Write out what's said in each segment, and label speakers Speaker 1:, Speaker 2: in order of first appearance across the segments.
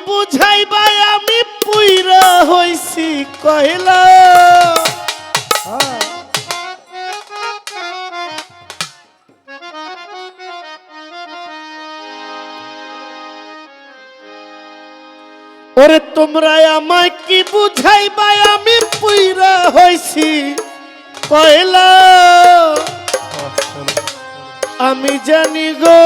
Speaker 1: বুঝাইবা আমি পুইরা হইছি কয়লা ওরে তোমরা আমায় কি বুঝাইবা আমি পুইরা হইছি কয়লা আমি জানি গো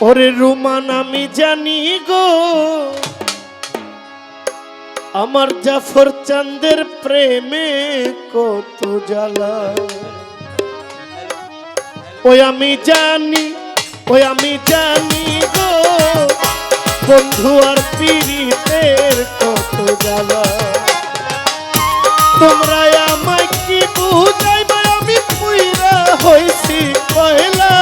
Speaker 1: ওরে রুমান আমি জানি গো আমার জাফর চাঁদের প্রেমে কত জ্বালা ওই আমি জানি গো বন্ধু আর পীড়িতের কত জ্বালা তোমরা আমায় কি বুঝাইবা আমি পুইরা হইছি কয়লা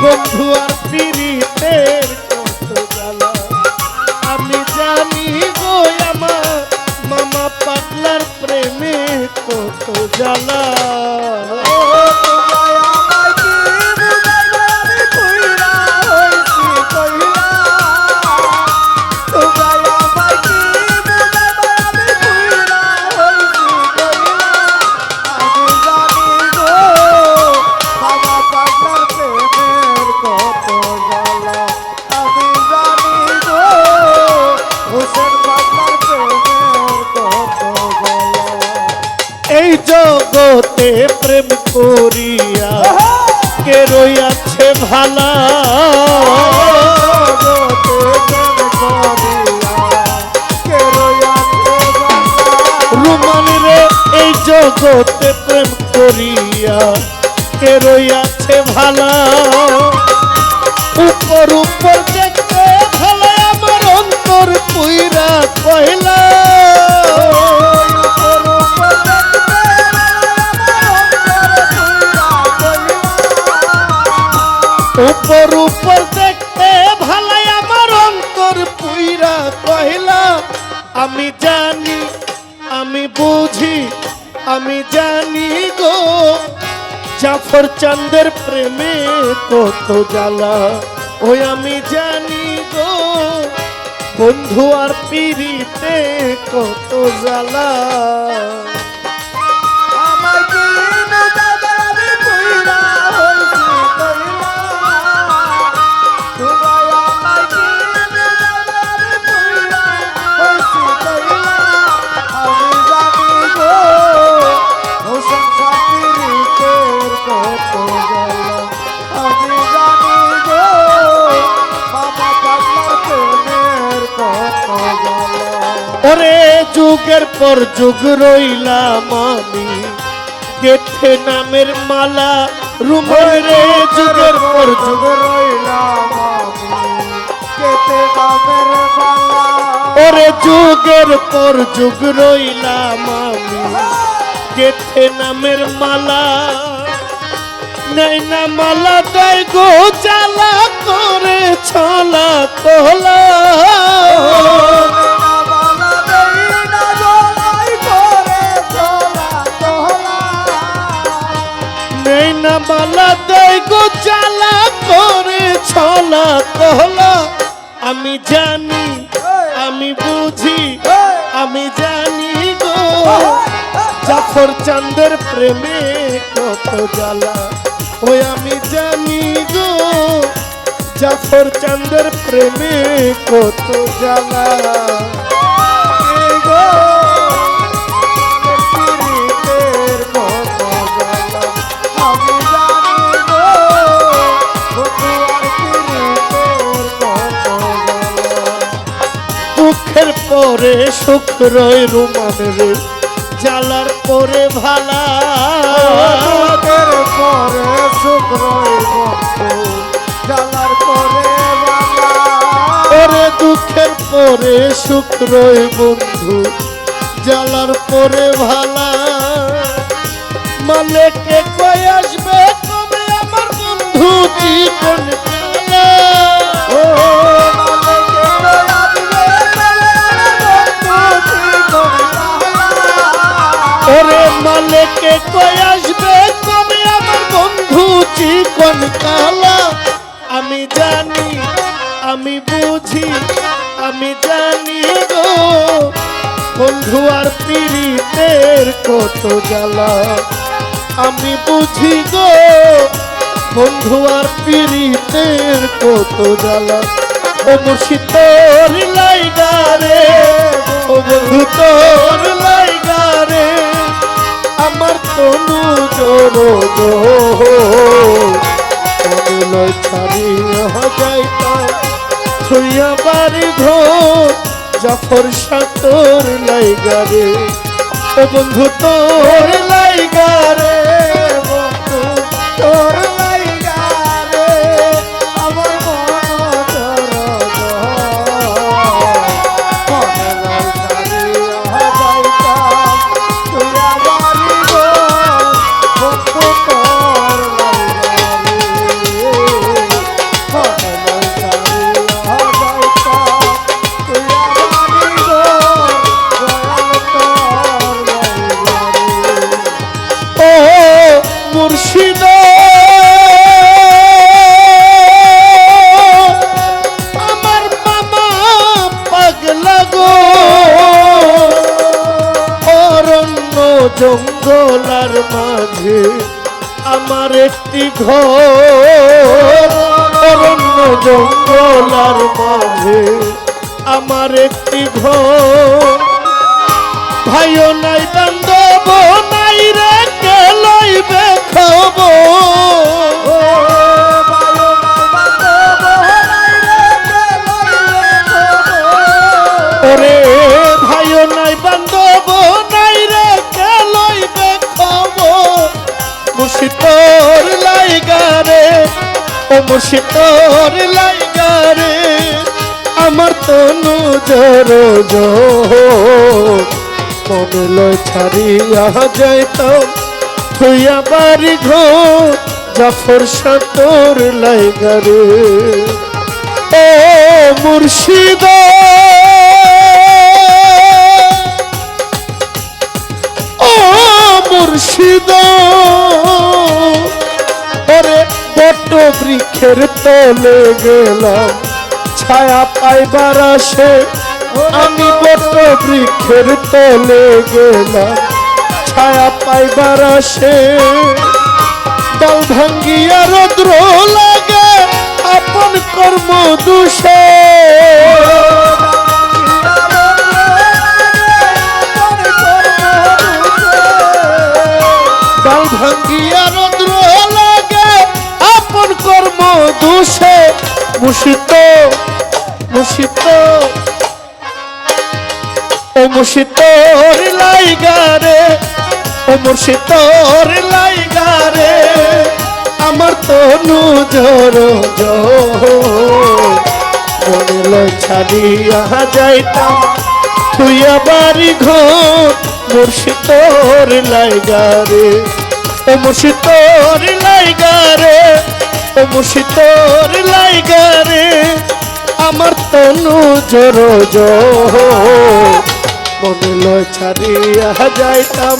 Speaker 1: বন্ধু আর পীড়িতের কত জ্বালা আমি জানি গো আমার মামা পাগলার প্রেমে কত জ্বালা এই জগতে প্রেম করিয়া কে রইয়াছে ভালা রুমান রে এই জগতে প্রেম করিয়া কে রইয়াছে ভালা উপর উপর দেখতে ভালো আমার অন্তর পুইরা কয়লা উপর উপর দেখতে ভালাই আমার অন্তর পুইরা কহিলা আমি জানি আমি বুঝি আমি জানি গো জাফর চাঁদের প্রেমে কত জ্বালা ওই আমি জানি গো বন্ধু আর পীড়িতে কত জ্বালা ওরে যুগের পর যুগ রইলাম আমি গেথে নামের মালা রুমান রে যুগের পর যুগ রইলাম গেথে নামের মালা ওরে যুগের পর যুগ রইলাম আমি গেথে নামের মালা নাই না মালা দেয় গো জ্বালা করে ছলা তোলা মালা দেয় গো জ্বালা করে ছলা তোলা আমি জানি আমি বুঝি আমি জানি গো জাফর চাঁদের প্রেমে কত জ্বালা ওই আমি জানি গো জাফর চাঁদের প্রেমে কত জ্বালা পরে সুখ রয় রুমান রে জ্বালার পরে ভালা পরে সুখ রয় জ্বালার পরে ভালা ওরে দুঃখের পরে শুক্রই বন্ধু জ্বালার পরে ভালা মালেকে কই আসবে কবে আমার বন্ধু জীবন কালা ও ওরে মালেকে কই আসবে কবে আমার বন্ধু জীবন কালা আমি জানি আমি বুঝি আমি জানি গো বন্ধু আর পীড়িতের কত জ্বালা আমি বুঝি গো বন্ধু আর পীড়িতের কত জ্বালা ও মুর্শিদ তোর লাইগা রে ও বন্ধু তোর লাইগা রে আমার তনু জোরো গো লয় ছাড়িয়া যাইতাম ছুইয়া বাড়ি ঘর জাফর সাতর লাইগা রে ও বন্ধু তোর লাইগা রে বন্ধু তোর লাইগা রে আমার মুর্শিদ আমার মামা পাগলা গো অরণ্য জঙ্গলার মাঝে আমার একটি ঘর অরণ্য জঙ্গলার মাঝে আমার একটি ঘর ভাইও নাই বান্ধব নাই রে কে লইবে খবর ওরে ভাইও নাই বান্ধব নাই রে কে লইবে খবর মুর্শিদ তোর লাইগা রে ও মুর্শিদ তোর লাইগা রে আমার তনু জোরো জোর মনে লয় ছাড়িয়া যাইতাম থুইয়া বাড়ি ঘর জাফর সাতর লাইগা রে ও মুর্শিদ ও মুর্শিদ ওরে বট বৃক্ষের তলে গেলাম ছায়া পাইবার আসে আমি বট বৃক্ষের তলে গেলাম ছায়া পাইবার আসে ডাল ভাঙ্গিয়া রৌদ্র লাগে আপন কর্ম দোষে ডাল ভাঙ্গিয়া রৌদ্র লাগে আপন কর্ম দোষে মুর্শিদ মুর্শিদ ও মুর্শিদ তোর লাইগা রে ও মুর্শিদ তোর লাইগা রে আমার তনু জোরো জোর মনে লয় ছাড়িয়া যাইতাম থুইয়া বাড়ি ঘর মুর্শিদ তোর লাইগা রে ও মুর্শিদ তোর লাইগা রে ও মুর্শিদ তোর লাইগা রে আমার তনু জোরো জোর মনে লয় ছাড়িয়া যাইতাম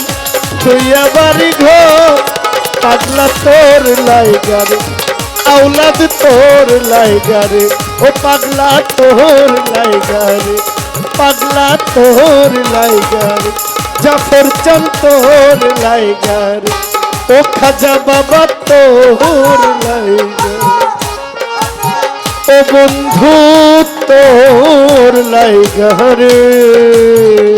Speaker 1: থুইয়া বাড়ি ঘর পাগলা তোর লাইগা রে আওলাদ তোর লাইগা রে ও পাগলা তোর লাইগা রে পাগলা তোর লাইগা রে জাফর চাঁদ তোর লাইগা রে ও খাজা বাবা তোর লাইগা ও বন্ধু তোর লাইগা রে